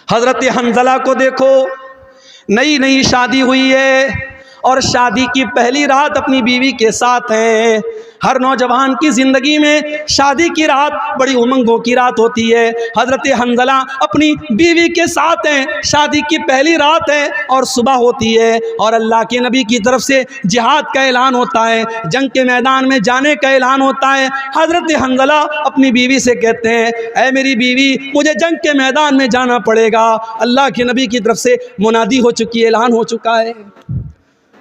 حضرت حنظلہ کو دیکھو، نئی نئی شادی ہوئی ہے اور شادی کی پہلی رات اپنی بیوی کے ساتھ ہیں۔ ہر نوجوان کی زندگی میں شادی کی رات بڑی امنگوں کی رات ہوتی ہے۔ حضرت حنظلہ اپنی بیوی کے ساتھ ہیں، شادی کی پہلی رات ہے اور صبح ہوتی ہے اور اللہ کے نبی کی طرف سے جہاد کا اعلان ہوتا ہے، جنگ کے میدان میں جانے کا اعلان ہوتا ہے۔ حضرت حنظلہ اپنی بیوی سے کہتے ہیں، اے میری بیوی، مجھے جنگ کے میدان میں جانا پڑے گا۔ اللہ کے نبی کی طرف سے منادی ہو چکی ہے، اعلان ہو چکا ہے۔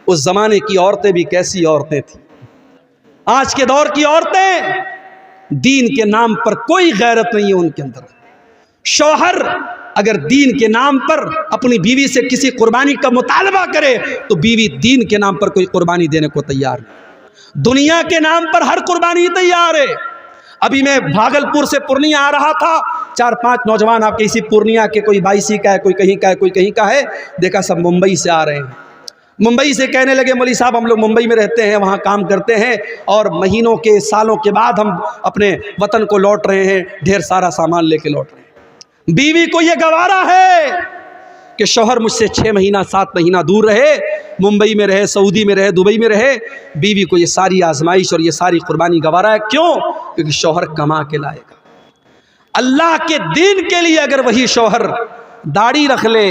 اس زمانے کی عورتیں بھی کیسی عورتیں تھیں! آج کے دور کی عورتیں، دین کے نام پر کوئی غیرت نہیں ہے ان کے اندر۔ شوہر اگر دین کے نام پر اپنی بیوی سے کسی قربانی کا مطالبہ کرے تو بیوی دین کے نام پر کوئی قربانی دینے کو تیار نہیں۔ دنیا کے نام پر ہر قربانی تیار ہے۔ ابھی میں بھاگلپور سے پورنیہ آ رہا تھا، 4-5 نوجوان آپ کسی پورنیہ کے، کوئی 22 کا ہے، کوئی کہیں کا ہے، کوئی کہیں کا ہے، دیکھا سب ممبئی سے آ رہے ہیں۔ ممبئی سے کہنے لگے، مولوی صاحب ہم لوگ ممبئی میں رہتے ہیں، وہاں کام کرتے ہیں اور مہینوں کے سالوں کے بعد ہم اپنے وطن کو لوٹ رہے ہیں، ڈھیر سارا سامان لے کے لوٹ رہے ہیں۔ بیوی کو یہ گوارا ہے کہ شوہر مجھ سے 6 مہینہ 7 مہینہ دور رہے، ممبئی میں رہے، سعودی میں رہے، دبئی میں رہے، بیوی کو یہ ساری آزمائش اور یہ ساری قربانی گوارا ہے۔ کیوں؟ کیونکہ شوہر کما کے لائے گا۔ اللہ کے دین کے لیے اگر وہی شوہر داڑھی رکھ لے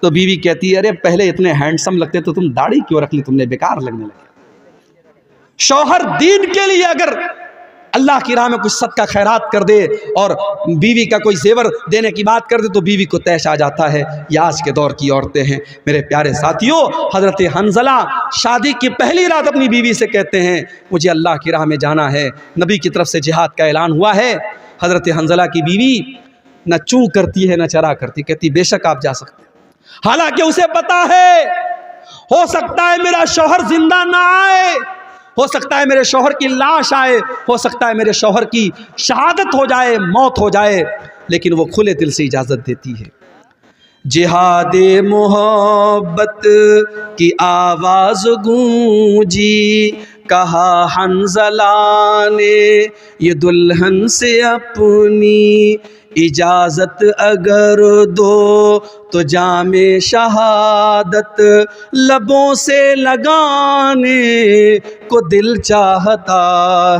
تو بیوی کہتی ہے، ارے پہلے اتنے ہینڈسم لگتے تو تم داڑھی کیوں رکھ لی، تم نے بیکار لگنے لگے۔ شوہر دین کے لیے اگر اللہ کی راہ میں کچھ صدقہ خیرات کر دے اور بیوی کا کوئی زیور دینے کی بات کر دے تو بیوی کو تیش آ جاتا ہے۔ یہ آج کے دور کی عورتیں ہیں۔ میرے پیارے ساتھیوں، حضرت حنظلہ شادی کی پہلی رات اپنی بیوی سے کہتے ہیں، مجھے اللہ کی راہ میں جانا ہے، نبی کی طرف سے جہاد کا اعلان ہوا ہے۔ حضرت حنظلہ کی بیوی نہ چوں کرتی ہے نہ چرا کرتی، کہتی بے شک آپ جا سکتے ہیں۔ حالانکہ اسے پتا ہے، ہو سکتا ہے میرا شوہر زندہ نہ آئے، ہو سکتا ہے میرے شوہر کی لاش آئے، ہو سکتا ہے میرے شوہر کی شہادت ہو جائے، موت ہو جائے، لیکن وہ کھلے دل سے اجازت دیتی ہے۔ جہاد محبت کی آواز گونجی، کہا حنظلہ نے یہ دلہن سے اپنی، اجازت اگر دو تو جام شہادت لبوں سے لگانے کو دل چاہتا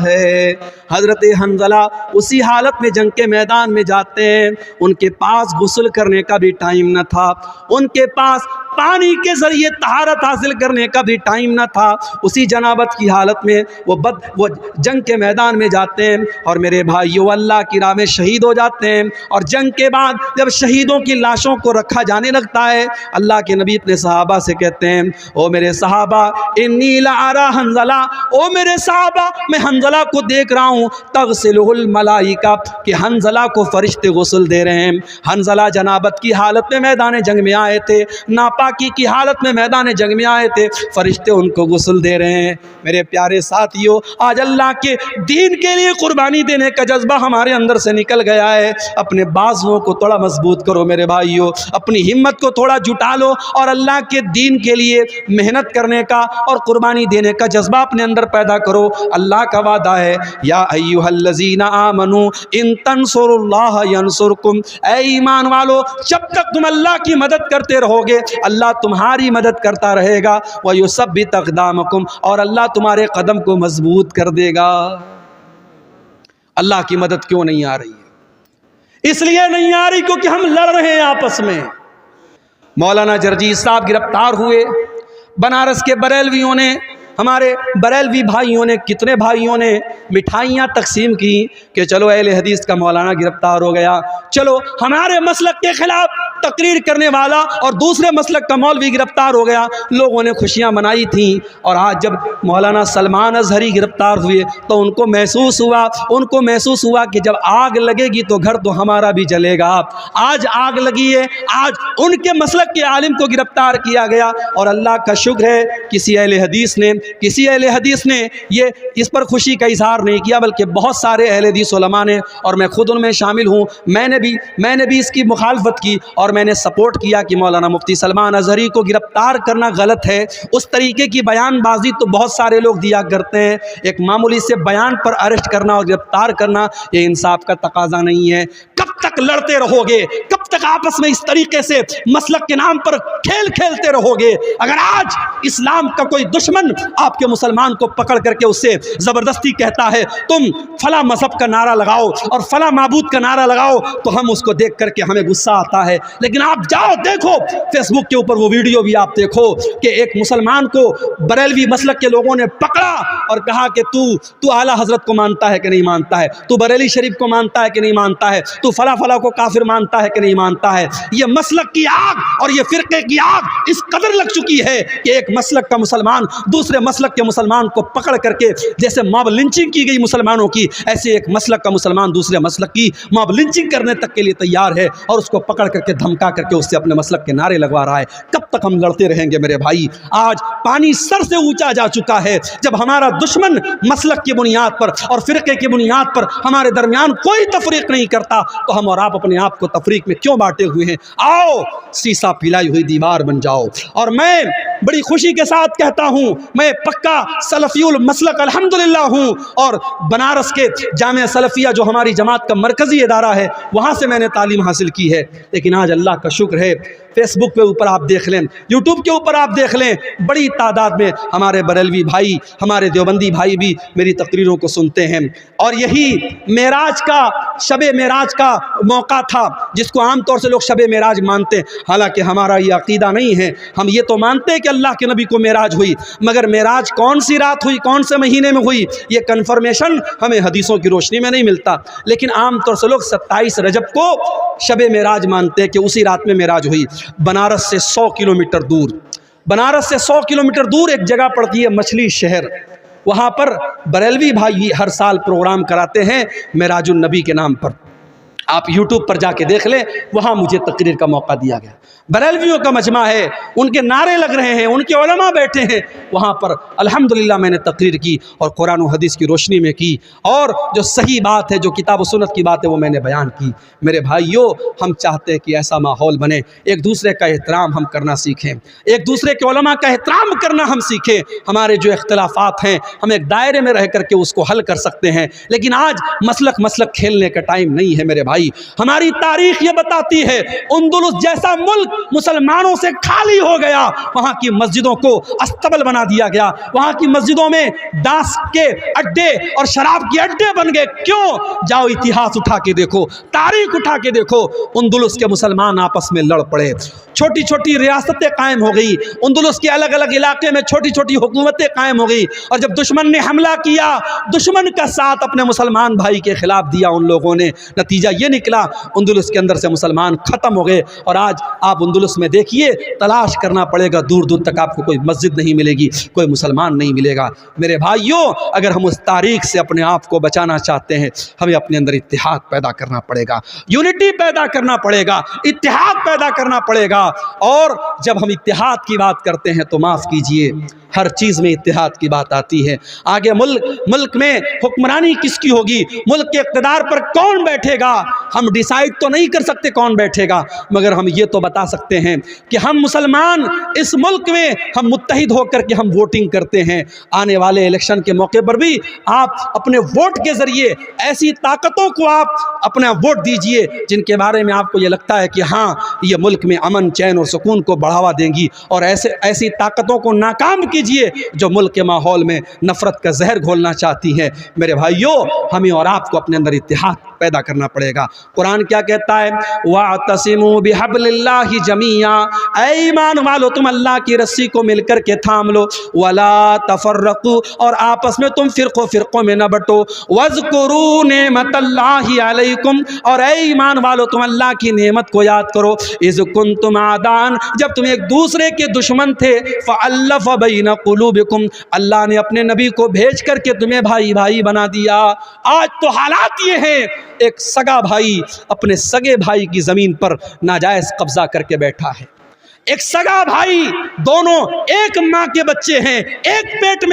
ہے۔ حضرت حنظلہ اسی حالت میں جنگ کے میدان میں جاتے ہیں۔ ان کے پاس غسل کرنے کا بھی ٹائم نہ تھا، ان کے پاس پانی کے ذریعے طہارت حاصل کرنے کا بھی ٹائم نہ تھا۔ اسی جنابت کی حالت میں وہ جنگ کے میدان میں جاتے ہیں اور میرے بھائیو اللہ کی راہ میں شہید ہو جاتے ہیں۔ اور جنگ کے بعد جب شہیدوں کی لاشوں کو رکھا جانے لگتا ہے، اللہ کے نبی اپنے صحابہ سے کہتے ہیں، او میرے صحابہ انی لارا حنظلہ، او میرے صحابہ میں حنظلہ کو دیکھ رہا ہوں، تغسلہ الملائکہ، کہ حنظلہ کو فرشتے غسل دے رہے ہیں۔ حنظلہ جنابت کی حالت میں میدان جنگ میں آئے تھے، ناپاکی کی حالت میں میدان جنگ میں آئے تھے، فرشتے ان کو غسل دے رہے ہیں۔ میرے پیارے ساتھیو، آج اللہ کے دین کے لیے قربانی دینے کا جذبہ ہمارے اندر سے نکل گیا ہے۔ اپنے بازوؤں کو تھوڑا مضبوط کرو میرے بھائیو، اپنی ہمت کو تھوڑا جٹا لو اور اللہ کے دین کے لیے محنت کرنے کا اور قربانی دینے کا جذبہ اپنے اندر پیدا کرو۔ اللہ کا وعدہ ہے، یا ایھا الذین آمنوا ان تنصروا اللہ ینصرکم، اے ایمان والو جب تک تم اللہ کی مدد کرتے رہو گے اللہ تمہاری مدد کرتا رہے گا، ویثبت اقدامکم، اور اللہ تمہارے قدم کو مضبوط کر دے گا۔ اللہ کی مدد کیوں نہیں آ رہی ہے؟ اس لیے نہیں آ رہی کیونکہ ہم لڑ رہے ہیں آپس میں۔ مولانا جرجیت صاحب گرفتار ہوئے، بنارس کے بریلویوں نے، ہمارے بریلوی بھائیوں نے، کتنے بھائیوں نے مٹھائیاں تقسیم کی کہ چلو اہل حدیث کا مولانا گرفتار ہو گیا، چلو ہمارے مسلک کے خلاف تقریر کرنے والا اور دوسرے مسلک کا مولوی گرفتار ہو گیا۔ لوگوں نے خوشیاں منائی تھیں، اور آج جب مولانا سلمان اظہری گرفتار ہوئے تو ان کو محسوس ہوا کہ جب آگ لگے گی تو گھر تو ہمارا بھی جلے گا۔ آج آگ لگی ہے، آج ان کے مسلک کے عالم کو گرفتار کیا گیا، اور اللہ کا شکر ہے کسی اہل حدیث نے یہ اس پر خوشی کا اظہار نہیں کیا، بلکہ بہت سارے اہل حدیث علماء نے، اور میں خود ان میں شامل ہوں، میں نے بھی اس کی مخالفت کی اور میں نے سپورٹ کیا کہ مولانا مفتی سلمان اظہری کو گرفتار کرنا غلط ہے۔ اس طریقے کی بیان بازی تو بہت سارے لوگ دیا کرتے ہیں، ایک معمولی سے بیان پر اریسٹ کرنا اور گرفتار کرنا یہ انصاف کا تقاضا نہیں ہے۔ کب تک لڑتے رہو گے؟ کب تک آپس میں اس طریقے سے مسلک کے نام پر کھیل کھیلتے رہو گے؟ اگر آج اسلام کا کوئی دشمن آپ کے مسلمان کو پکڑ کر کے اس سے زبردستی کہتا ہے تم فلاں مذہب کا نعرہ لگاؤ اور فلاں معبود کا نعرہ لگاؤ، تو ہم اس کو دیکھ کر کے ہمیں غصہ آتا ہے. لیکن آپ جاؤ دیکھو فیس بک کے اوپر وہ ویڈیو بھی آپ دیکھو کہ ایک مسلمان کو بریلوی مسلک کے لوگوں نے پکڑا اور کہا کہ تو اعلیٰ حضرت کو مانتا ہے کہ نہیں مانتا ہے، تو بریلی شریف کو مانتا ہے کہ نہیں مانتا ہے، تو فلاں فلاں کو کافر مانتا ہے کہ نہیں مانتا ہے. یہ مسلک کی آگ اور یہ فرقے کی آگ اس قدر لگ چکی ہے کہ ایک مسلک کا مسلمان دوسرے مسلک کے مسلمان کو پکڑ کر کے، جیسے ماب لنچنگ کی گئی مسلمانوں کی، ایسے ایک مسلک کا مسلمان دوسرے مسلک کی ماب لنچنگ کرنے تک کے لیے تیار ہے اور اس کو پکڑ کر کے دھمکا کر کے اس سے اپنے مسلک کے نعرے لگوا رہا ہے. کب تک ہم لڑتے رہیں گے میرے بھائی؟ آج پانی سر سے اونچا جا چکا ہے. جب ہمارا دشمن مسلک کی بنیاد پر اور فرقے کی بنیاد پر ہمارے درمیان کوئی تفریق نہیں کرتا تو ہم اور آپ اپنے آپ کو تفریق میں کیوں بانٹے ہوئے ہیں؟ آؤ سیسا پلائی ہوئی دیوار بن جاؤ. اور میں بڑی خوشی کے ساتھ کہتا ہوں میں پکا سلفی المسلک الحمدللہ ہوں، اور بنارس کے جامعہ سلفیہ جو ہماری جماعت کا مرکزی ادارہ ہے وہاں سے میں نے تعلیم حاصل کی ہے. لیکن آج اللہ کا شکر ہے فیس بک کے اوپر آپ دیکھ لیں، یوٹیوب کے اوپر آپ دیکھ لیں، بڑی تعداد میں ہمارے بریلوی بھائی، ہمارے دیوبندی بھائی بھی میری تقریروں کو سنتے ہیں. اور یہی معراج کا، شب معراج کا موقع تھا جس کو عام طور سے لوگ شب معراج مانتے ہیں. حالانکہ ہمارا یہ عقیدہ نہیں ہے. ہم یہ تو مانتے ہیں کہ اللہ کے نبی کو معراج ہوئی، مگر معراج کون سی رات ہوئی، کون سے مہینے میں ہوئی، یہ کنفرمیشن ہمیں حدیثوں کی روشنی میں نہیں ملتا. لیکن عام طور سے لوگ 27 رجب کو شب معراج مانتے ہیں کہ اسی رات میں معراج ہوئی. بنارس سے 100 کلومیٹر دور، بنارس سے 100 کلومیٹر دور ایک جگہ پڑتی ہے مچھلی شہر، وہاں پر بریلوی بھائی ہر سال پروگرام کراتے ہیں معراج النبی کے نام پر. آپ یوٹیوب پر جا کے دیکھ لیں، وہاں مجھے تقریر کا موقع دیا گیا. بریلویوں کا مجمع ہے، ان کے نعرے لگ رہے ہیں، ان کے علماء بیٹھے ہیں، وہاں پر الحمدللہ میں نے تقریر کی اور قرآن و حدیث کی روشنی میں کی، اور جو صحیح بات ہے، جو کتاب و سنت کی بات ہے وہ میں نے بیان کی. میرے بھائیوں، ہم چاہتے ہیں کہ ایسا ماحول بنے، ایک دوسرے کا احترام ہم کرنا سیکھیں، ایک دوسرے کے علماء کا احترام کرنا ہم سیکھیں. ہمارے جو اختلافات ہیں ہم ایک دائرے میں رہ کر کے اس کو حل کر سکتے ہیں. لیکن آج مسلک کھیلنے کا ٹائم نہیں ہے میرے بھائی. ہماری تاریخ یہ بتاتی ہے اندلس جیسا ملک مسلمانوں سے خالی ہو گیا، وہاں کی مسجدوں کو استبل بنا دیا گیا، وہاں کی مسجدوں میں ڈانس کے اڈے اور شراب کے اڈے بن گئے. کیوں؟ جاؤ اتہاس اٹھا کے دیکھو، تاریخ اٹھا کے دیکھو. اندلس کے مسلمان آپس میں لڑ پڑے، چھوٹی چھوٹی ریاستیں قائم ہو گئی، اندلس کے الگ الگ علاقے میں چھوٹی چھوٹی حکومتیں قائم ہو گئی. اور جب دشمن نے حملہ کیا، دشمن کا ساتھ اپنے مسلمان بھائی کے خلاف دیا ان لوگوں نے، نتیجہ یہ نکلا اندلس کے اندر سے مسلمان ختم ہو گئے. اور آج آپ اندلس میں دیکھیے، تلاش کرنا پڑے گا، دور دور تک آپ کو کوئی مسجد نہیں ملے گی، کوئی مسلمان نہیں ملے گا. میرے بھائیوں، اگر ہم اس تاریخ سے اپنے آپ کو بچانا چاہتے ہیں، ہمیں اپنے اندر اتحاد پیدا کرنا پڑے گا، یونٹی پیدا کرنا پڑے گا، اتحاد پیدا کرنا پڑے گا. اور جب ہم اتحاد کی بات کرتے ہیں تو معاف کیجئے، ہر چیز میں اتحاد کی بات آتی ہے. آگے ملک میں حکمرانی کس کی ہوگی، ملک کے اقتدار پر کون بیٹھے گا، ہم ڈیسائیڈ تو نہیں کر سکتے کون بیٹھے گا، مگر ہم یہ تو بتا سکتے ہیں کہ ہم مسلمان اس ملک میں ہم متحد ہو کر کے ہم ووٹنگ کرتے ہیں. آنے والے الیکشن کے موقع پر بھی آپ اپنے ووٹ کے ذریعے ایسی طاقتوں کو آپ اپنا ووٹ دیجئے جن کے بارے میں آپ کو یہ لگتا ہے کہ ہاں یہ ملک میں امن چین اور سکون کو بڑھاوا دیں گی، اور ایسی طاقتوں کو ناکام کیجئے جو ملک کے ماحول میں نفرت کا زہر گھولنا چاہتی ہیں. میرے بھائیوں، ہمیں اور آپ کو اپنے اندر اتحاد پیدا کرنا پڑے گا. قرآن کیا کہتا ہے؟ وَاعْتَصِمُوا بِحَبْلِ اللَّهِ جَمِيعًا، اے ایمان والو تم اللہ کی رسی کو مل کر کے تھام لو، وَلَا تَفَرَّقُوا، اور آپس میں تم فرقوں میں نہ بٹو، وَاذْكُرُوا نِعْمَةَ اللَّهِ عَلَيْكُمْ، اور اے ایمان والو تم اللہ کی نعمت کو یاد کرو، اِذْ كُنْتُمْ أَعْدَاءً، جب تم ایک دوسرے کے دشمن تھے، فَأَلَّفَ بَيْنَ قُلُوبِكُمْ، اللہ نے اپنے نبی کو بھیج کر کے تمہیں بھائی بھائی بنا دیا. آج تو حالات یہ ہیں، ایک سگا بھائی اپنے سگے بھائی کی زمین پر ناجائز قبضہ کر کے بیٹھا ہے. ایک سگا بھائی، دونوں ایک ماں کے بچے ہیں، ایک پیٹ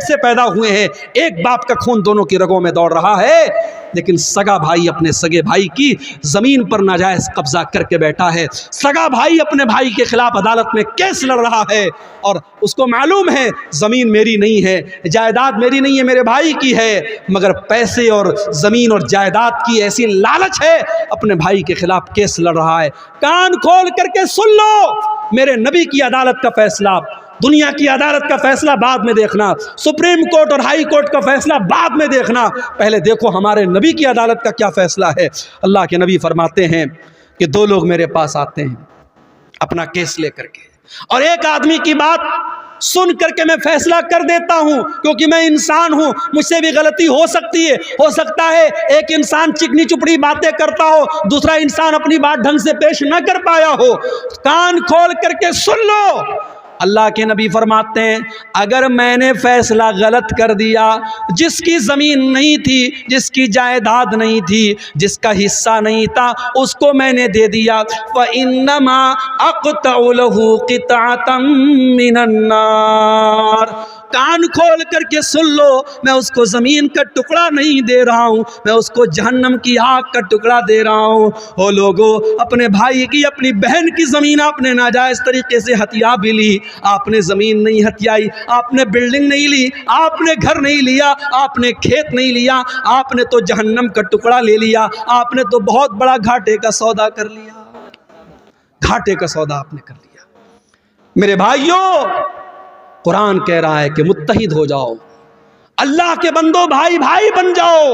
سے پیدا ہوئے ہیں، ایک باپ کا خون دونوں کی رگوں میں دوڑ رہا ہے. لیکن سگا بھائی اپنے سگے بھائی کی زمین پر ناجائز قبضہ کر کے بیٹھا ہے، سگا بھائی اپنے بھائی کے خلاف عدالت میں کیس لڑ رہا ہے، اور اس کو معلوم ہے زمین میری نہیں ہے، جائیداد میری نہیں ہے، میرے بھائی کی ہے، مگر پیسے اور زمین اور جائیداد کی ایسی لالچ ہے اپنے بھائی کے خلاف کیس لڑ رہا ہے۔ کان کھول کر کے سن لو، میرے نبی کی عدالت کا فیصلہ، دنیا کی عدالت کا فیصلہ بعد میں دیکھنا، سپریم کورٹ اور ہائی کورٹ کا فیصلہ بعد میں دیکھنا، پہلے دیکھو ہمارے نبی کی عدالت کا کیا فیصلہ ہے۔ اللہ کے نبی فرماتے ہیں کہ دو لوگ میرے پاس آتے ہیں اپنا کیس لے کر کے، اور ایک آدمی کی بات سن کر کے میں فیصلہ کر دیتا ہوں، کیونکہ میں انسان ہوں، مجھ سے بھی غلطی ہو سکتی ہے، ہو سکتا ہے ایک انسان چکنی چپڑی باتیں کرتا ہو، دوسرا انسان اپنی بات ڈھنگ سے پیش نہ کر پایا ہو، کان کھول کر کے سن لو۔ اللہ کے نبی فرماتے ہیں اگر میں نے فیصلہ غلط کر دیا، جس کی زمین نہیں تھی، جس کی جائیداد نہیں تھی، جس کا حصہ نہیں تھا، اس کو میں نے دے دیا، فَإِنَّمَا أَقْطَعُ لَهُ قِطْعَةً مِّنَ النَّارِ، کان کھول کر کے سن لو، میں اس کو زمین کا ٹکڑا نہیں دے رہا ہوں، میں اس کو جہنم کی آگ کا ٹکڑا دے رہا ہوں۔ او لوگو، اپنے بھائی کی، اپنی بہن کی زمین آپ نے ناجائز طریقے سے ہتھیا بھی لی، آپ نے زمین نہیں ہتھیائی، آپ نے بلڈنگ نہیں لی، آپ نے گھر نہیں لیا، آپ نے کھیت نہیں لیا، آپ نے تو جہنم کا ٹکڑا لے لیا، آپ نے تو بہت بڑا گھاٹے کا سودا کر لیا، گھاٹے کا سودا آپ نے کر لیا۔ میرے بھائیوں، قرآن کہہ رہا ہے کہ متحد ہو جاؤ، اللہ کے بندو بھائی بھائی بن جاؤ۔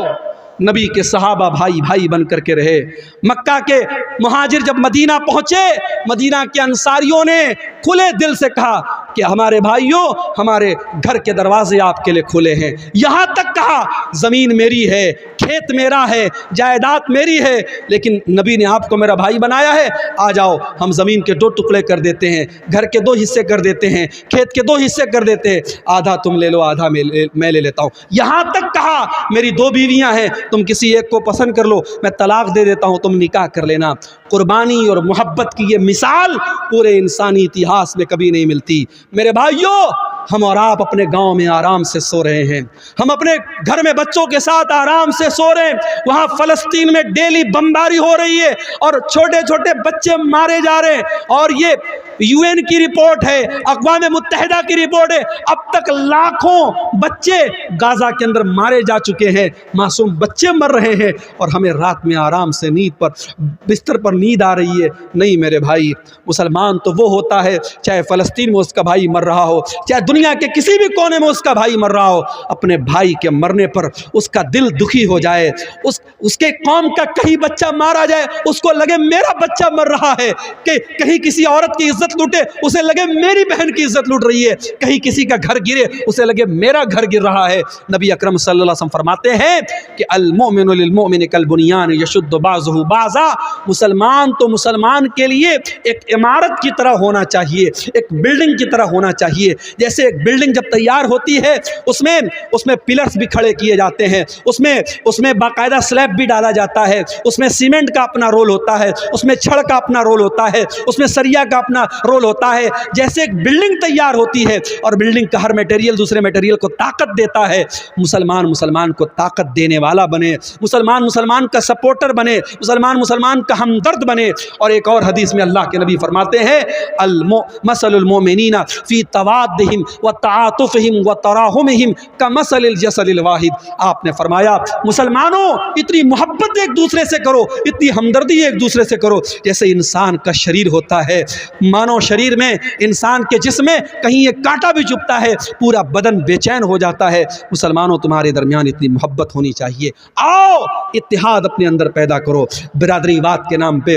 نبی کے صحابہ بھائی بھائی بن کر کے رہے۔ مکہ کے مہاجر جب مدینہ پہنچے، مدینہ کے انصاریوں نے کھلے دل سے کہا کہ ہمارے بھائیوں، ہمارے گھر کے دروازے آپ کے لیے کھلے ہیں، یہاں تک کہا زمین میری ہے، کھیت میرا ہے، جائیداد میری ہے، لیکن نبی نے آپ کو میرا بھائی بنایا ہے، آ جاؤ ہم زمین کے 2 ٹکڑے کر دیتے ہیں، گھر کے 2 حصے کر دیتے ہیں، کھیت کے 2 حصے کر دیتے ہیں، آدھا تم لے لو، آدھا میں لے لیتا ہوں۔ یہاں تک کہا میری 2 بیویاں ہیں، تم کسی ایک کو پسند کر لو، میں طلاق دے دیتا ہوں، تم نکاح کر لینا۔ قربانی اور محبت کی یہ مثال پورے انسانی اتہاس میں کبھی نہیں ملتی۔ میرے بھائیوں، ہم اور آپ اپنے گاؤں میں آرام سے سو رہے ہیں، ہم اپنے گھر میں بچوں کے ساتھ آرام سے سو رہے ہیں، وہاں فلسطین میں ڈیلی بمباری ہو رہی ہے اور چھوٹے چھوٹے بچے مارے جا رہے ہیں، اور یہ UN کی رپورٹ ہے، اقوام متحدہ کی رپورٹ ہے، اب تک لاکھوں بچے غازہ کے اندر مارے جا چکے ہیں، معصوم بچے مر رہے ہیں، اور ہمیں رات میں آرام سے نیند پر بستر پر نیند آ رہی ہے۔ نہیں میرے بھائی، مسلمان تو وہ ہوتا ہے چاہے فلسطین میں اس کا بھائی مر رہا ہو، چاہے دنیا کے کسی بھی کونے میں اس کا بھائی مر رہا ہو، اپنے بھائی کے مرنے پر اس کا دل دکھی ہو جائے، اس کے قوم کا کہیں بچہ مارا جائے، اس کو لگے میرا بچہ مر رہا ہے، کہ کہیں کسی عورت کی عزت لوٹے، اسے لگے میری بہن کی عزت لوٹ رہی ہے، کہیں کسی کا گھر گرے، اسے لگے میرا گھر گر رہا ہے۔ نبی اکرم صلی اللہ علیہ وسلم فرماتے ہیں کہ المؤمن للمؤمن کالبنیان یشد بعضہ بعضا، مسلمان تو مسلمان کے لیے ایک عمارت کی طرح ہونا چاہیے، ایک بلڈنگ کی طرح ہونا چاہیے۔ جیسے ایک بلڈنگ جب تیار ہوتی ہے، اس میں پلرز بھی کھڑے کیے جاتے ہیں، اس میں باقاعدہ سلیب بھی ڈالا جاتا ہے، اس میں سیمنٹ کا اپنا رول ہوتا ہے، اس میں چھڑ کا اپنا رول ہوتا ہے، اس میں سریا کا اپنا رول ہوتا ہے۔ جیسے ایک بلڈنگ تیار ہوتی ہے اور بلڈنگ کا ہر میٹیریل دوسرے میٹیریل کو طاقت دیتا ہے، مسلمان کو طاقت دینے والا بنے، مسلمان کا سپورٹر بنے، مسلمان کا ہمدرد بنے۔ اور ایک اور حدیث میں اللہ کے نبی فرماتے ہیں مثل المؤمنین فی توادہم وتعاطفہم وتراحمہم کمثل الجسد الواحد، آپ نے فرمایا مسلمانوں اتنی محبت ایک دوسرے سے کرو، اتنی ہمدردی ایک دوسرے سے کرو جیسے انسان کا شریر ہوتا ہے، مانو شریر میں، انسان کے جسم میں کہیں ایک کانٹا بھی چبھتا ہے پورا بدن بے چین ہو جاتا ہے۔ مسلمانوں تمہارے درمیان اتنی محبت ہونی چاہیے، آؤ اتحاد اپنے اندر پیدا کرو۔ برادری واد کے نام پہ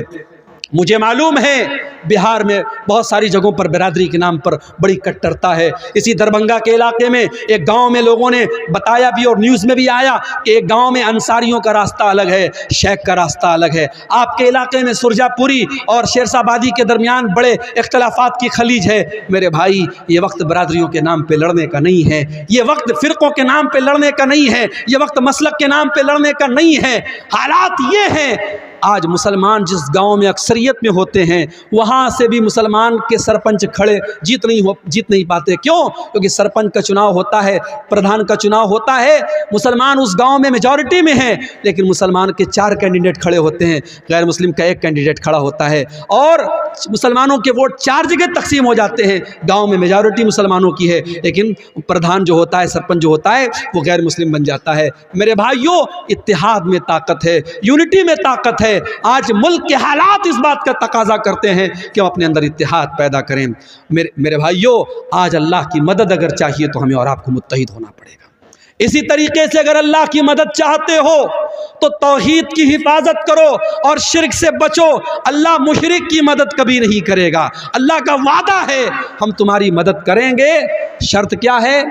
مجھے معلوم ہے بہار میں بہت ساری جگہوں پر برادری کے نام پر بڑی کٹرتا ہے۔ اسی دربھنگا کے علاقے میں ایک گاؤں میں لوگوں نے بتایا بھی اور نیوز میں بھی آیا کہ ایک گاؤں میں انصاریوں کا راستہ الگ ہے، شیخ کا راستہ الگ ہے۔ آپ کے علاقے میں سرجا پوری اور شیرسا آبادی کے درمیان بڑے اختلافات کی خلیج ہے۔ میرے بھائی، یہ وقت برادریوں کے نام پہ لڑنے کا نہیں ہے، یہ وقت فرقوں کے نام پہ لڑنے کا نہیں ہے، یہ وقت مسلک کے نام پہ لڑنے کا نہیں ہے۔ حالات یہ ہیں، آج مسلمان جس گاؤں میں اکثریت میں ہوتے ہیں وہاں سے بھی مسلمان کے سرپنچ کھڑے جیت نہیں پاتے. کیوں؟ کیونکہ سرپنچ کا چناؤ ہوتا ہے, پردھان کا چناؤ ہوتا ہے, مسلمان اس گاؤں میں میجورٹی میں ہیں, لیکن مسلمان کے 4 کینڈیڈیٹ کھڑے ہوتے ہیں, غیر مسلم کا 1 کینڈیڈیٹ کھڑا ہوتا ہے, اور مسلمانوں کے ووٹ 4 جگہ تقسیم ہو جاتے ہیں. گاؤں میں میجورٹی مسلمانوں کی ہے, لیکن پردھان جو ہوتا ہے, سرپنچ جو ہوتا ہے, وہ غیر مسلم بن جاتا ہے. میرے بھائیوں, اتحاد میں طاقت ہے, یونٹی میں طاقت ہے. آج ملک کے حالات اس بات کا تقاضا کرتے ہیں کہ ہم اپنے اندر اتحاد پیدا کریں. میرے بھائیوں, آج اللہ کی مدد اگر چاہیے تو ہمیں اور آپ کو متحد ہونا پڑے گا. اسی طریقے سے اگر اللہ کی مدد چاہتے ہو تو توحید کی حفاظت کرو اور شرک سے بچو. اللہ مشرک کی مدد کبھی نہیں کرے گا. اللہ کا وعدہ ہے ہم تمہاری مدد کریں گے. شرط کیا ہے؟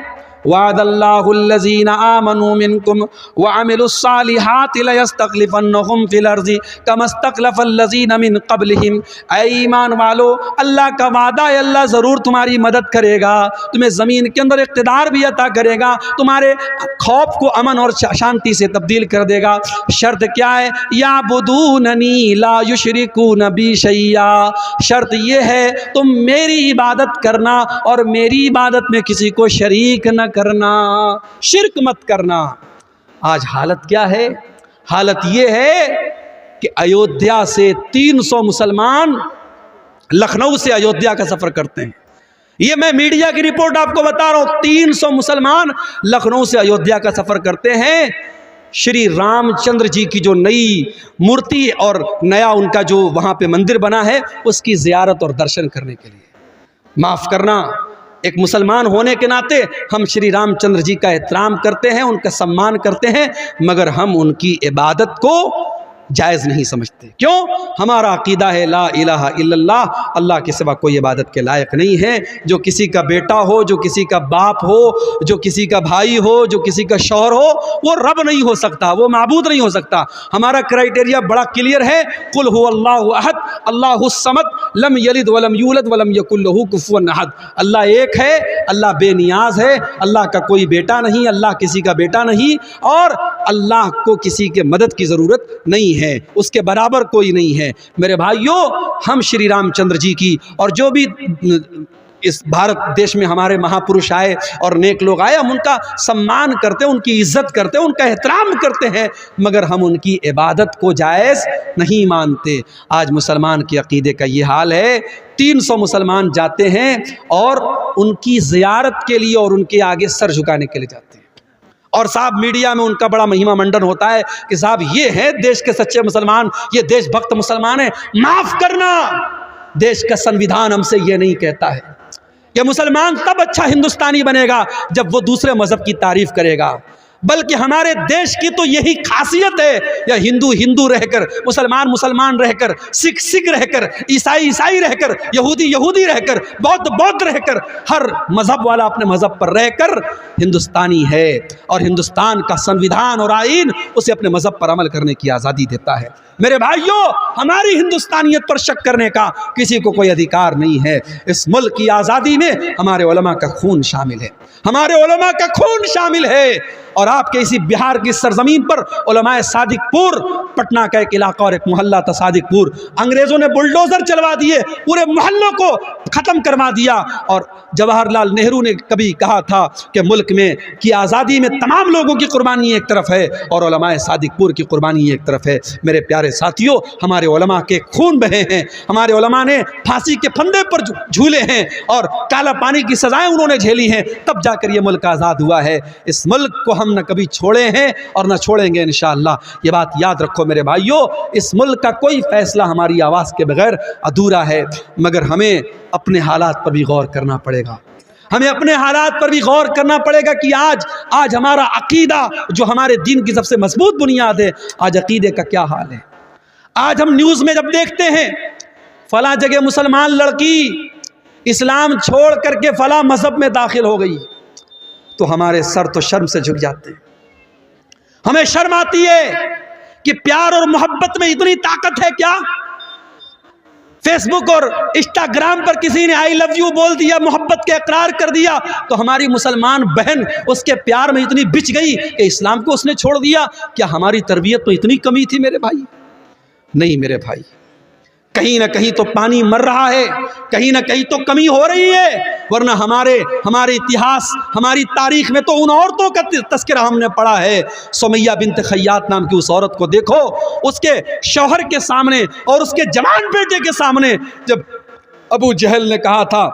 وعد اللہ الذین آمنوا منکم وعملوا الصالحات لیستخلفنہم فی الارض کما استخلف الذین من قبلہم. اے ایمان والو, اللہ کا وعدہ ہے, اللہ ضرور تمہاری مدد کرے گا, تمہیں زمین کے اندر اقتدار بھی عطا کرے گا, تمہارے خوف کو امن اور شانتی سے تبدیل کر دے گا. شرط کیا ہے؟ یعبدوننی لا یشرکون بی شیئا. شرط یہ ہے تم میری عبادت کرنا اور میری عبادت میں کسی کو شریک نہ کرنا, شرک مت کرنا. آج حالت کیا ہے؟ حالت یہ ہے کہ ایودھیا سے 300 مسلمان لکھنؤ سے ایودھیا کا سفر کرتے ہیں. یہ میں میڈیا کی رپورٹ آپ کو بتا رہا ہوں. 300 مسلمان لکھنؤ سے ایودھیا کا سفر کرتے ہیں شری رام چندر جی کی جو نئی مورتی اور نیا ان کا جو وہاں پہ مندر بنا ہے اس کی زیارت اور درشن کرنے کے لیے. معاف کرنا, ایک مسلمان ہونے کے ناطے ہم شری رام چندر جی کا احترام کرتے ہیں, ان کا سمان کرتے ہیں, مگر ہم ان کی عبادت کو جائز نہیں سمجھتے. کیوں؟ ہمارا عقیدہ ہے لا الہ الا اللہ, اللہ کے سوا کوئی عبادت کے لائق نہیں ہے. جو کسی کا بیٹا ہو, جو کسی کا باپ ہو, جو کسی کا بھائی ہو, جو کسی کا شوہر ہو, وہ رب نہیں ہو سکتا, وہ معبود نہیں ہو سکتا. ہمارا کرائٹیریا بڑا کلیئر ہے, قل هو اللہ احد اللہ الصمد لم یلد ولم یولد ولم یکن لہ کفوا احد. اللہ ایک ہے, اللہ بے نیاز ہے, اللہ کا کوئی بیٹا نہیں, اللہ کسی کا بیٹا نہیں, اور اللہ کو کسی کے مدد کی ضرورت نہیں ہے, اس کے برابر کوئی نہیں ہے. میرے بھائیوں, ہم شری رام چندر جی کی اور جو بھی اس بھارت دیش میں ہمارے مہاپروش آئے اور نیک لوگ آئے, ہم ان کا سمان کرتے ہیں, ان کی عزت کرتے ہیں, ان کا احترام کرتے ہیں, مگر ہم ان کی عبادت کو جائز نہیں مانتے. آج مسلمان کے عقیدے کا یہ حال ہے. 300 مسلمان جاتے ہیں اور ان کی زیارت کے لیے اور ان کے آگے سر جھکانے کے لیے جاتے ہیں, اور صاحب میڈیا میں ان کا بڑا مہیما منڈن ہوتا ہے کہ صاحب یہ ہے دیش کے سچے مسلمان, یہ دیش بھکت مسلمان ہیں. معاف کرنا, دیش کا سنویدھان ہم سے یہ نہیں کہتا ہے کہ مسلمان تب اچھا ہندوستانی بنے گا جب وہ دوسرے مذہب کی تعریف کرے گا, بلکہ ہمارے دیش کی تو یہی خاصیت ہے, یا ہندو ہندو رہ کر, مسلمان مسلمان رہ کر, سکھ سکھ رہ کر, عیسائی عیسائی رہ کر, یہودی یہودی رہ کر, بودھ بودھ رہ کر, ہر مذہب والا اپنے مذہب پر رہ کر ہندوستانی ہے. اور ہندوستان کا سنویدھان اور آئین اسے اپنے مذہب پر عمل کرنے کی آزادی دیتا ہے. میرے بھائیوں, ہماری ہندوستانیت پر شک کرنے کا کسی کو کوئی ادھیکار نہیں ہے. اس ملک کی آزادی میں ہمارے علماء کا خون شامل ہے, ہمارے علماء کا خون شامل ہے. اور آپ کے اسی بہار کی سرزمین پر علماء صادق پور, پٹنہ کا ایک علاقہ اور ایک محلہ تھا صادق پور, انگریزوں نے بلڈوزر چلوا دیے, پورے محلوں کو ختم کروا دیا. اور جواہر لال نہرو نے کبھی کہا تھا کہ ملک میں کی آزادی میں تمام لوگوں کی قربانی ایک طرف ہے اور علماء صادق پور کی قربانی ایک طرف ہے. میرے پیارے ساتھیوں, ہمارے علماء کے خون بہے ہیں, ہمارے علماء نے پھانسی کے پھندے پر جھولے ہیں اور کالا پانی کی سزائیں انہوں نے جھیلی ہیں, تب جا کر یہ ملک آزاد ہوا ہے. اس ملک کو ہم نہ کبھی چھوڑے ہیں اور نہ چھوڑیں گے انشاءاللہ. یہ بات یاد رکھو میرے بھائیوں, اس ملک کا کوئی فیصلہ ہماری آواز کے بغیر ادھورا ہے, مگر ہمیں اپنے حالات پر بھی غور کرنا پڑے گا. ہمیں اپنے حالات پر بھی غور کرنا پڑے گا کہ آج ہمارا عقیدہ جو ہمارے دین کی سب سے مضبوط بنیاد ہے, آج عقیدے کا کیا حال ہے. آج ہم نیوز میں جب دیکھتے ہیں فلاں جگہ مسلمان لڑکی اسلام چھوڑ کر کے فلاں مذہب میں داخل ہو گئی, تو ہمارے سر تو شرم سے جھک جاتے ہیں. ہمیں شرم آتی ہے کہ پیار اور محبت میں اتنی طاقت ہے کیا؟ فیس بک اور انسٹاگرام پر کسی نے آئی لو یو بول دیا, محبت کا اقرار کر دیا, تو ہماری مسلمان بہن اس کے پیار میں اتنی بچ گئی کہ اسلام کو اس نے چھوڑ دیا. کیا ہماری تربیت میں اتنی کمی تھی میرے بھائی؟ نہیں میرے بھائی، کہیں نہ کہیں تو پانی مر رہا ہے، کہیں نہ کہیں تو کمی ہو رہی ہے، ورنہ ہمارے اتہاس، ہماری تاریخ میں تو ان عورتوں کا تذکرہ ہم نے پڑھا ہے۔ سمیہ بنت خیاط نام کی اس عورت کو دیکھو، اس کے شوہر کے سامنے اور اس کے جوان بیٹے کے سامنے جب ابو جہل نے کہا تھا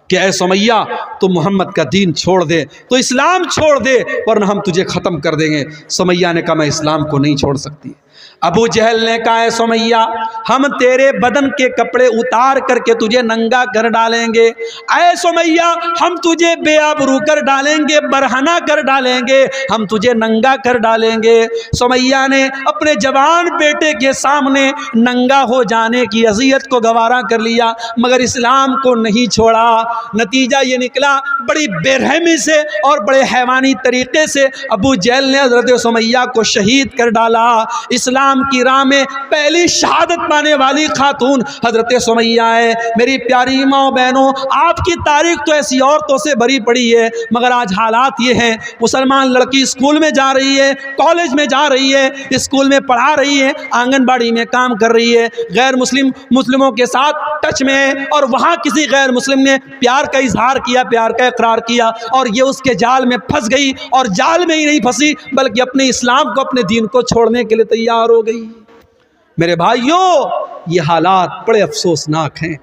کہ اے سمیہ تو محمد کا دین چھوڑ دے، تو اسلام چھوڑ دے ورنہ ہم تجھے ختم کر دیں گے، سمیہ نے کہا میں اسلام کو نہیں چھوڑ سکتی۔ ابو جہل نے کہا اے سمیہ ہم تیرے بدن کے کپڑے اتار کر کے تجھے ننگا کر ڈالیں گے، اے سمیہ ہم تجھے بے آبرو کر ڈالیں گے، برہنہ کر ڈالیں گے، ہم تجھے ننگا کر ڈالیں گے۔ سمیہ نے اپنے جوان بیٹے کے سامنے ننگا ہو جانے کی اذیت کو گوارا کر لیا، مگر اسلام کو نہیں چھوڑا۔ نتیجہ یہ نکلا بڑی بے رحمی سے اور بڑے حیوانی طریقے سے ابو جہل نے حضرت سمیہ کو شہید کر ڈالا۔ اسلام کی راہ میں پہلی شہادت پانے والی خاتون حضرت سمیہ ہے۔ میری پیاری ماں بہنوں، آپ کی تاریخ تو ایسی عورتوں سے بھری پڑی ہے، مگر آج حالات یہ ہیں مسلمان لڑکی اسکول میں جا رہی ہے، کالج میں جا رہی ہے، اسکول میں پڑھا رہی ہے، آنگن باڑی میں کام کر رہی ہے، غیر مسلموں کے ساتھ ٹچ میں ہے، اور وہاں کسی غیر مسلم نے پیار کا اظہار کیا، پیار کا اقرار کیا، اور یہ اس کے جال میں پھنس گئی، اور جال میں ہی نہیں پھنسی بلکہ اپنے اسلام کو، اپنے دین کو چھوڑنے کے لیے تیار ہو گئی۔ میرے بھائیوں یہ حالات بڑے افسوسناک ہیں،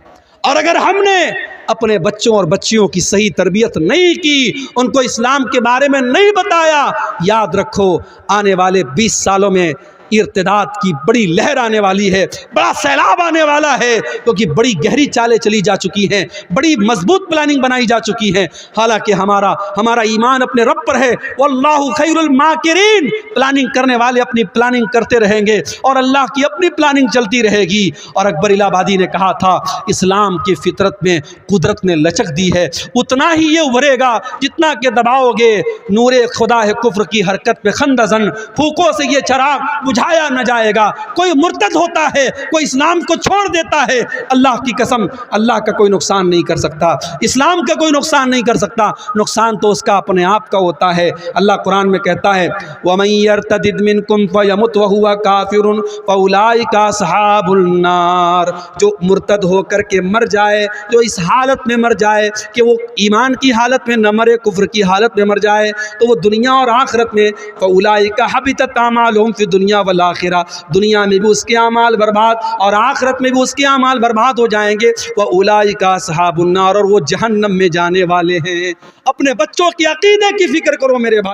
اور اگر ہم نے اپنے بچوں اور بچیوں کی صحیح تربیت نہیں کی، ان کو اسلام کے بارے میں نہیں بتایا، یاد رکھو آنے والے 20 سالوں میں ارتداد کی بڑی لہر آنے والی ہے، بڑا سیلاب آنے والا ہے، کیونکہ بڑی گہری چالیں چلی جا چکی ہیں، بڑی مضبوط پلاننگ بنائی جا چکی ہیں۔ حالانکہ ہمارا ایمان اپنے رب پر ہے، واللہ خیر الماکرین، پلاننگ کرنے والے اپنی پلاننگ کرتے رہیں گے اور اللہ کی اپنی پلاننگ چلتی رہے گی۔ اور اکبر الہ آبادی نے کہا تھا اسلام کی فطرت میں قدرت نے لچک دی ہے، اتنا ہی یہ ابھرے گا جتنا کہ دباؤ گے، نور خدا ہے کفر کی حرکت میں خندزن، پھوکوں سے یہ چراغ بجھایا نہ جائے گا۔ کوئی مرتد ہوتا ہے، کوئی اسلام کو چھوڑ دیتا ہے، اللہ کی قسم اللہ کا کوئی نقصان نہیں کر سکتا، اسلام کا کوئی نقصان نہیں کر سکتا، نقصان تو اس کا اپنے آپ کا ہوتا ہے۔ اللہ قرآن میں کہتا ہے وَمَن يَرْتَدِدْ مِنْكُمْ فَيَمُتْ وَهُوَ كَافِرٌ فَأُولَٰئِكَ أَصْحَابُ النَّارِ، جو مرتد ہو کر کے مر جائے، جو اس حالت میں مر جائے کہ وہ ایمان کی حالت میں نہ مرے، کفر کی حالت میں مر جائے، تو وہ دنیا اور آخرت میں فَأُولَٰئِكَ حَبِطَتْ أَعْمَالُهُمْ فِي الدُّنْيَا والآخرہ، دنیا میں بھی اس کے اعمال برباد اور آخرت میں بھی اس کے اعمال برباد ہو جائیں گے۔ وَأُولَٰئِكَ أَصْحَابُ النَّارِ، اور وہ جہنم میں جانے والے ہیں۔ اپنے بچوں کی عقیدے کی فکر کرو میرے بھائی۔